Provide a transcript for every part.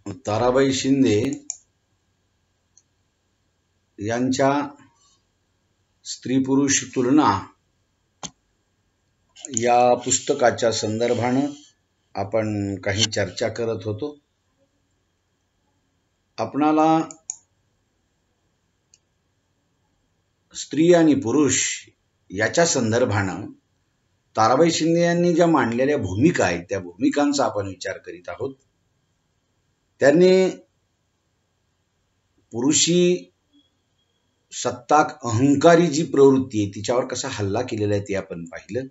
ताराबाई शिंदे यांच्या स्त्री पुरुष तुलना या पुस्तकाच्या संदर्भाने आपण काही चर्चा करत होतो। आपणाला स्त्री आणि पुरुष याच्या संदर्भाने ताराबाई शिंदे यांनी ज्या मांडलेल्या भूमिका आहेत त्या भूमिकांचा आपण विचार करीत आहोत। त्यांनी पुरुषी सत्ताक अहंकारी जी प्रवृत्ती आहे तिच्यावर कसा हल्ला केलेला आहे ते आपण पाहिलं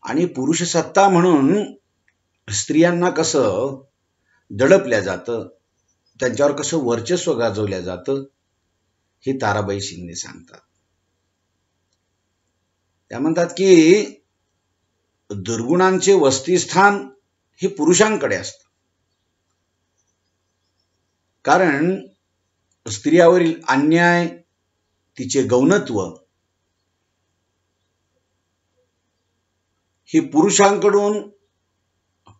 आणि पुरुष सत्ता म्हणून स्त्रियांना कसं दडपल्या जातं, त्यांच्यावर कसं वर्चस्व गाजवल्या जातं हे ताराबाई शिंदे सांगतात। त्या म्हणतात की दुर्गुणांचे वसतिस्थान हे पुरुषांकडे असतं, कारण स्त्रियावरील अन्याय, तिचे गौणत्व हे पुरुषांकडून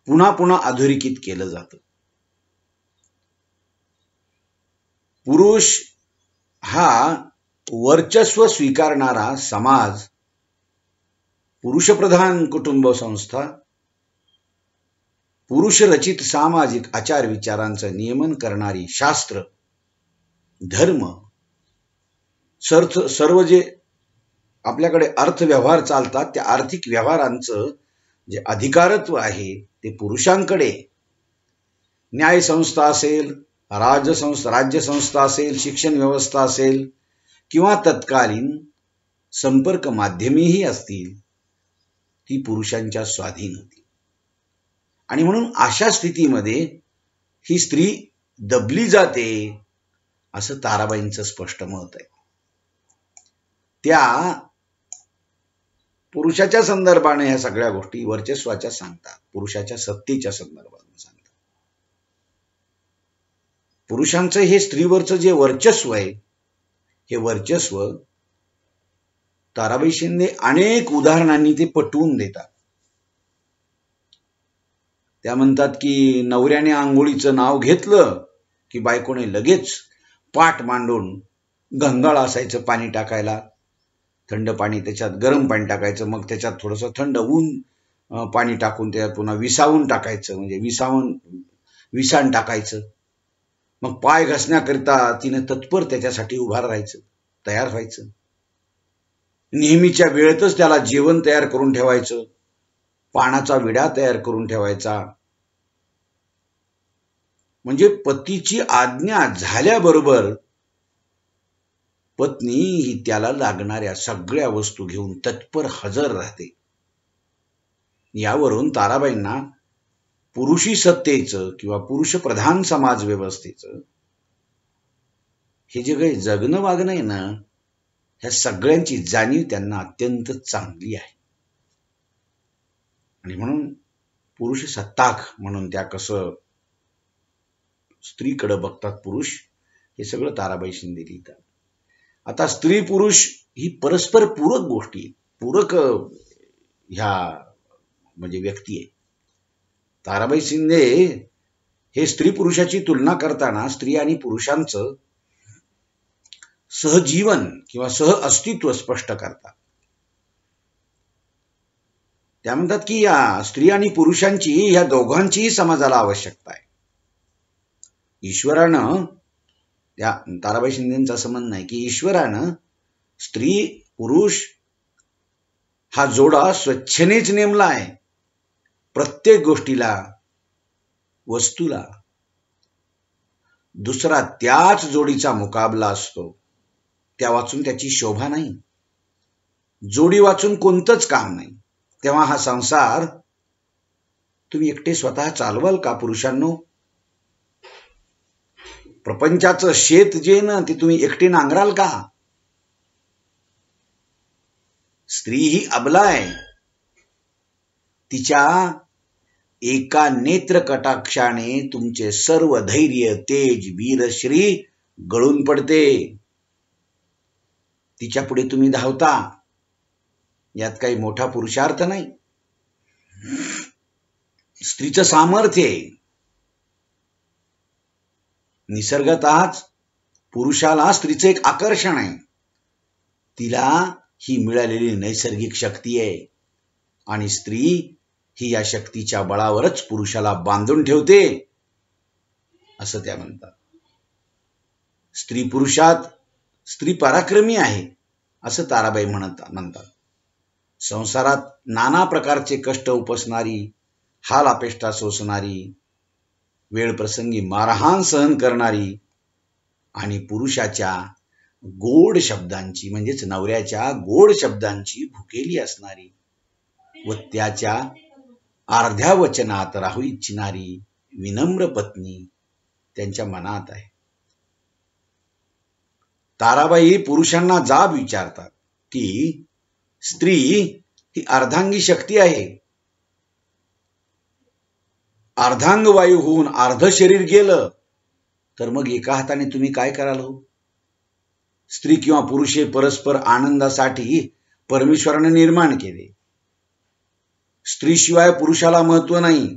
पुन्हा पुन्हा अधोरेखित केलं जातं। पुरुष हा वर्चस्व स्वीकारणारा समाज, पुरुषप्रधान कुटुंब संस्था, पुरुष रचित सामाजिक आचार विचारांचं नियमन करणारी शास्त्र, धर्म, सर्व जे आपल्याकडे अर्थव्यवहार चालतात त्या आर्थिक व्यवहारांचं जे अधिकारत्व आहे ते पुरुषांकडे, न्याय संस्था असेल, राज्य संस्था असेल, शिक्षण व्यवस्था असेल किंवा तत्कालीन संपर्क माध्यमेही असतील ती पुरुषांच्या स्वाधीन होती। आणि म्हणून अशा स्थितीमध्ये ही स्त्री दबली जाते असं ताराबाईंचं स्पष्ट मत आहे। त्या पुरुषाच्या संदर्भाने ह्या सगळ्या गोष्टी वर्चस्वाच्या सांगतात, पुरुषाच्या सत्तेच्या संदर्भाने सांगतात। पुरुषांचं हे स्त्रीवरचं जे वर्चस्व आहे हे वर्चस्व ताराबाई शिंदे अनेक उदाहरणांनी ते पटवून देतात। त्या म्हणतात की नवऱ्याने आंघोळीचं नाव घेतलं की बायकोने लगेच पाठ मांडून गंगाळ असायचं पाणी टाकायला, थंड पाणी त्याच्यात गरम पाणी टाकायचं, मग त्याच्यात थोडंसं थंड ऊन पाणी टाकून त्याच्यात पुन्हा विसावून टाकायचं, म्हणजे विसाण टाकायचं, मग पाय घासण्याकरिता तिने तत्पर त्याच्यासाठी उभा राहायचं, तयार व्हायचं, नेहमीच्या वेळेतच त्याला जेवण तयार करून ठेवायचं, पानाचा विडा तयार करून ठेवायचा, म्हणजे पतीची आज्ञा झाल्याबरोबर पत्नी ही त्याला लागणाऱ्या सगळ्या वस्तू घेऊन तत्पर हजर राहते। यावरून ताराबाईंना पुरुषी सत्तेचं किंवा पुरुष प्रधान समाज व्यवस्थेचं हे जे काही जगणं वागणं आहे ना, ह्या सगळ्यांची जाणीव त्यांना अत्यंत चांगली आहे। आणि म्हणून पुरुष सत्ताक म्हणून त्या कसं स्त्रीकडे बघतात पुरुष, हे सगळं ताराबाई शिंदे लिहितात। आता स्त्री पुरुष ही परस्पर पूरक गोष्टी, पूरक ह्या म्हणजे व्यक्ती आहे। ताराबाई शिंदे हे स्त्री पुरुषाची तुलना करताना स्त्री आणि पुरुषांचं सहजीवन किंवा सहअस्तित्व स्पष्ट करतात। त्या म्हणतात की या स्त्री आणि पुरुषांची ह्या दोघांचीही समाजाला आवश्यकता आहे। ईश्वरानं, त्या ताराबाई शिंदेंचं असं म्हणणं आहे की ईश्वरानं स्त्री पुरुष हा जोडा स्वच्छेनेच नेमला आहे। प्रत्येक गोष्टीला, वस्तूला दुसरा त्याच जोडीचा मुकाबला असतो, त्या वाचून त्याची शोभा नाही, जोडी वाचून कोणतंच काम नाही। तेव्हा हा संसार तुम्ही एकटे स्वतः चालवाल का पुरुषांनो? प्रपंचाचं शेत जे ना ते तुम्ही एकटे नांगराल का? स्त्री ही अबला आहे, तिच्या एका नेत्र कटाक्षाने तुमचे सर्व धैर्य, तेज, वीरश्री गळून पडते। तिच्या पुढे तुम्ही धावता, यात काही मोठा पुरुषार्थ नाही। स्त्रीचं सामर्थ्य आहे, निसर्गतःच पुरुषाला स्त्रीचं एक आकर्षण आहे. तिला ही मिळालेली नैसर्गिक शक्ती आहे आणि स्त्री ही या शक्तीच्या बळावरच पुरुषाला बांधून ठेवते असं त्या म्हणतात. स्त्री पुरुषात स्त्री पराक्रमी आहे असं ताराबाई म्हणतात. संसारात नाना प्रकारचे कष्ट उपसणारी, हाल अपेष्टा सोसणारी, वेळ प्रसंगी मारहाण सहन करणारी आणि पुरुषाच्या गोड शब्दांची म्हणजेच नवऱ्याच्या गोड शब्दांची भुकेली असणारी व त्याच्या अर्ध्या वचनात राहू इच्छिणारी विनम्र पत्नी त्यांच्या मनात आहे. ताराबाई पुरुषांना जाब विचारतात की स्त्री ही अर्धांगी शक्ती आहे. अर्धांग वायू होऊन अर्ध शरीर गेलं तर मग एका हाताने तुम्ही काय कराल हो? स्त्री किंवा पुरुष हे परस्पर आनंदासाठी परमेश्वराने निर्माण केले. स्त्रीशिवाय पुरुषाला महत्व नाही.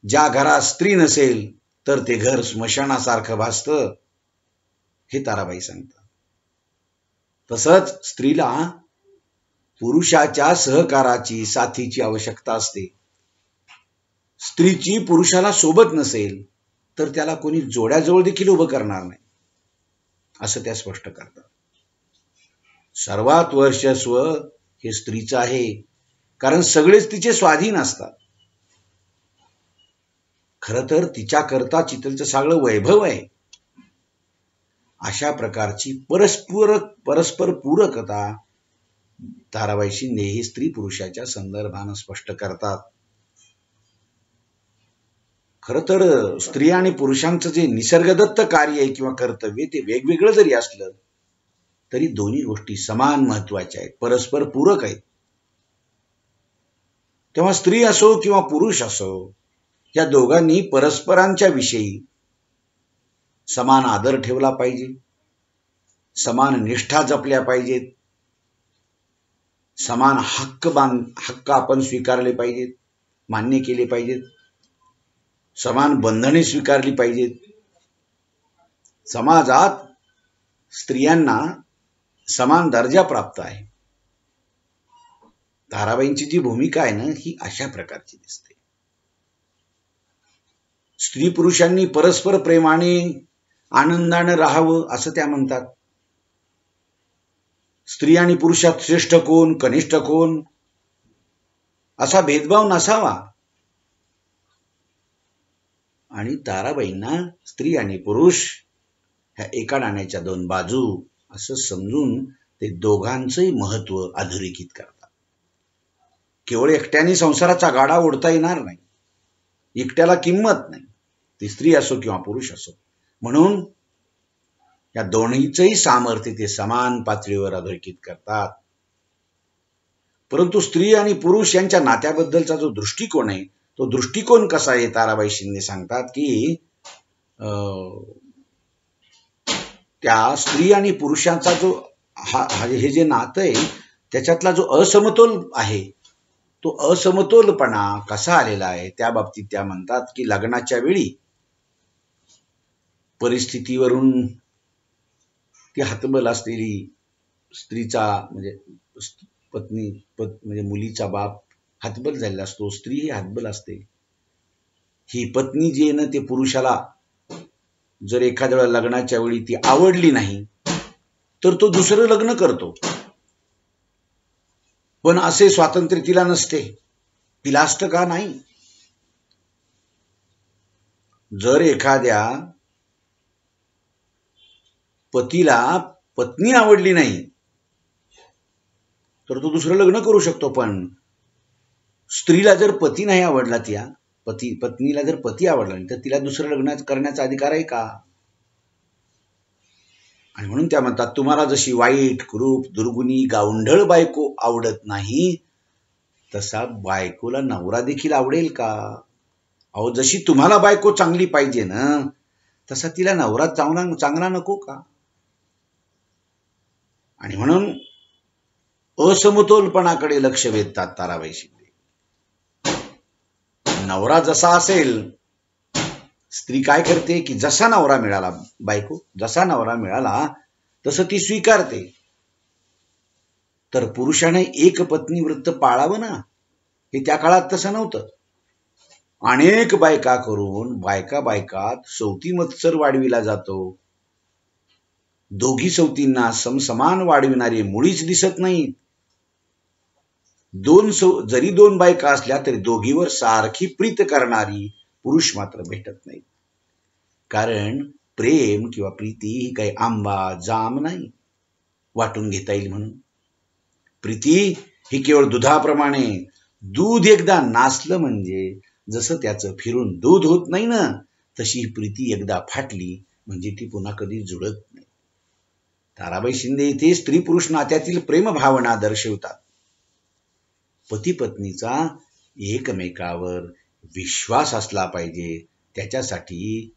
ज्या घरात स्त्री नसेल तर ते घर स्मशानासारखं भासतं हे ताराबाई सांगतात. तसंच स्त्रीला पुरुषाच्या सहकाराची, साथीची आवश्यकता असते. स्त्रीची पुरुषाला सोबत नसेल तर त्याला कोणी जोड्याजवळ देखील उभं करणार नाही असं त्या स्पष्ट करतात. सर्वात वर्चस्व हे स्त्रीचं आहे, कारण सगळेच तिचे स्वाधीन असतात. खरं तर तिच्याकरता चितलचं सगळं वैभव आहे. अशा प्रकारची परस्पर पूरकता ताराबाई शिंदे हे स्त्री पुरुषाच्या संदर्भानं स्पष्ट करतात. खरं तर स्त्री आणि पुरुषांचं जे निसर्गदत्त कार्य आहे किंवा कर्तव्य ते वेगवेगळं जरी असलं तरी दोन्ही गोष्टी समान महत्वाच्या आहेत, परस्पर पूरक आहेत. तेव्हा स्त्री असो किंवा पुरुष असो या दोघांनी परस्परांच्या विषयी समान आदर ठेवला पाहिजे, समान निष्ठा जपल्या पाहिजेत, समान हक्क आपण स्वीकारले पाहिजेत, मान्य केले पाहिजेत, समान बंधने स्वीकारली पाहिजेत. समाजात स्त्रियांना समान दर्जा प्राप्त आहे. ताराबाईंची जी भूमिका आहे ना ही अशा प्रकारची दिसते. स्त्री पुरुषांनी परस्पर प्रेमाने आनंदाने राहावं असं त्या म्हणतात. स्त्री आणि पुरुषात श्रेष्ठ कोण, कनिष्ठ कोण असा भेदभाव नसावा. आणि ताराबाईंना स्त्री आणि पुरुष ह्या एका नाण्याच्या दोन बाजू असं समजून ते दोघांचंही महत्व अधोरेखित करतात. केवळ एकट्याने संसाराचा गाडा ओढता येणार नाही. एकट्याला किंमत नाही, ती स्त्री असो किंवा पुरुष असो. म्हणून या दोन्हीचंही सामर्थ्य ते समान पातळीवर अधोरेखित करतात. परंतु स्त्री आणि पुरुष यांच्या नात्याबद्दलचा जो दृष्टिकोन आहे तो दृष्टिकोन कसा आहे ताराबाई शिंदे सांगतात की त्या स्त्री आणि पुरुषांचा जो हे जे नातं आहे त्याच्यातला जो असमतोल आहे तो असमतोलपणा कसा आलेला आहे त्या बाबतीत त्या म्हणतात की लग्नाच्या वेळी परिस्थितीवरून ती हतबल असलेली स्त्रीचा म्हणजे पत्नी म्हणजे मुलीचा बाप हतबल झालेला असतो, स्त्री ही हतबल असते. ही पत्नी जी आहे ना ते पुरुषाला जर एखाद्या वेळा लग्नाच्या वेळी ती आवडली नाही तर तो दुसरं लग्न करतो. पण असे स्वातंत्र्य तिला नसते. तिला असतं का? नाही. जर एखाद्या पतीला पत्नी आवडली नाही तर तो दुसरं लग्न करू शकतो. पण स्त्रीला जर पती नाही आवडला, पत्नीला जर पती आवडला नाही तर तिला दुसरं लग्न करण्याचा अधिकार आहे का? आणि म्हणून त्या म्हणतात तुम्हाला जशी वाईट, क्रूप, दुर्गुणी, गावंढळ बायको आवडत नाही तसा बायकोला नवरा देखील आवडेल का? अहो जशी तुम्हाला बायको चांगली पाहिजे ना तसा तिला नवरा चांगला नको का? आणि म्हणून असमतोलपणाकडे लक्ष वेधतात ताराबाई शिंदे. नवरा जसा असेल स्त्री काय करते की जसा नवरा मिळाला, बायको जसा नवरा मिळाला तसं ती स्वीकारते. तर पुरुषाने एक पत्नी व्रत पाळावं ना, हे त्या काळात तसं नव्हतं. अनेक बायका करून बायका बायकात सौती मत्सर वाढविला जातो. दोघी सौतींना समसमान वाढविणारे मुळीच दिसत नाहीत. जरी दोन बायका असल्या तरी दोघीवर सारखी प्रीत करणारी पुरुष मात्र भेटत नाहीत. कारण प्रेम किंवा प्रीती ही काही आंबा जाम नाही वाटून घेता येईल म्हणून. प्रीती ही केवळ दुधाप्रमाणे, दूध एकदा नासलं म्हणजे जसं त्याचं फिरून दूध होत नाही ना, तशी ही प्रीती एकदा फाटली म्हणजे ती पुन्हा कधी जुळत नाही. ताराबाई शिंदे इथे स्त्री पुरुष नात्यातील प्रेम भावना दर्शवतात. पती पत्नीचा एकमेकावर विश्वास असला पाहिजे. त्याच्यासाठी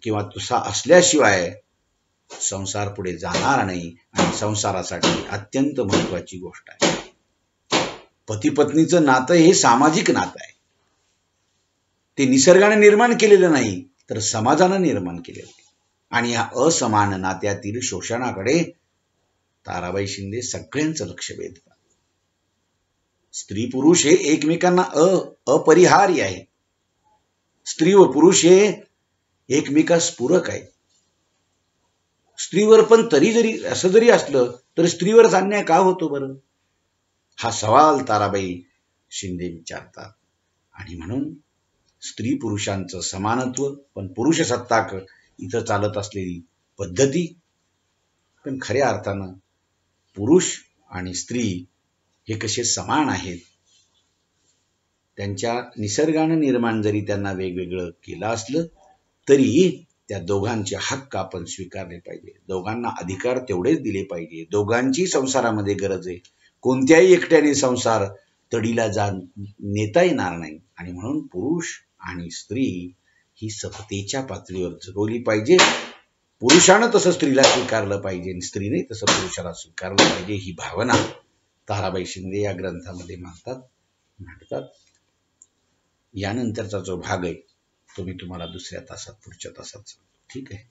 किंवा तुसा असल्याशिवाय संसार पुढे जाणार नाही आणि संसारासाठी अत्यंत महत्वाची गोष्ट आहे. पती पत्नीचं नातं हे सामाजिक नातं आहे. ते निसर्गाने निर्माण केलेलं नाही तर समाजानं निर्माण केलेलं आहे. आणि या असमान नात्यातील शोषणाकडे ताराबाई शिंदे सगळ्यांचं लक्ष वेधतात. स्त्री पुरुष हे एकमेकांना अपरिहार्य आहे. स्त्री व पुरुष हे एकमेकास पूरक आहे. स्त्रीवर पण असं जरी असलं तर स्त्रीवरच अन्याय का होतो बरं, हा सवाल ताराबाई शिंदे विचारतात. आणि म्हणून स्त्री पुरुषांचं समानत्व पण पुरुषसत्ताक इथं चालत असलेली पद्धती, पण खऱ्या अर्थानं पुरुष आणि स्त्री हे कसे समान आहेत. त्यांच्या निसर्गानं निर्माण जरी त्यांना वेगवेगळं केलं असलं तरी त्या दोघांचे हक्क आपण स्वीकारले पाहिजे. दोघांना अधिकार तेवढेच दिले पाहिजे. दोघांची संसारामध्ये गरज आहे. कोणत्याही एकट्याने संसार तडीला नेता येणार नाही. आणि म्हणून पुरुष आणि स्त्री ही समतेच्या पातळीवर जगवली पाहिजे. पुरुषानं तसं स्त्रीला स्वीकारलं पाहिजे आणि स्त्रीने तसं पुरुषाला स्वीकारलं पाहिजे, ही भावना ताराबाई शिंदे या ग्रंथामध्ये मांडतात. यानंतरचा जो भाग आहे तो मी तुम्हाला दुसऱ्या तासात, पुढच्या तासात सांगतो. ठीक आहे.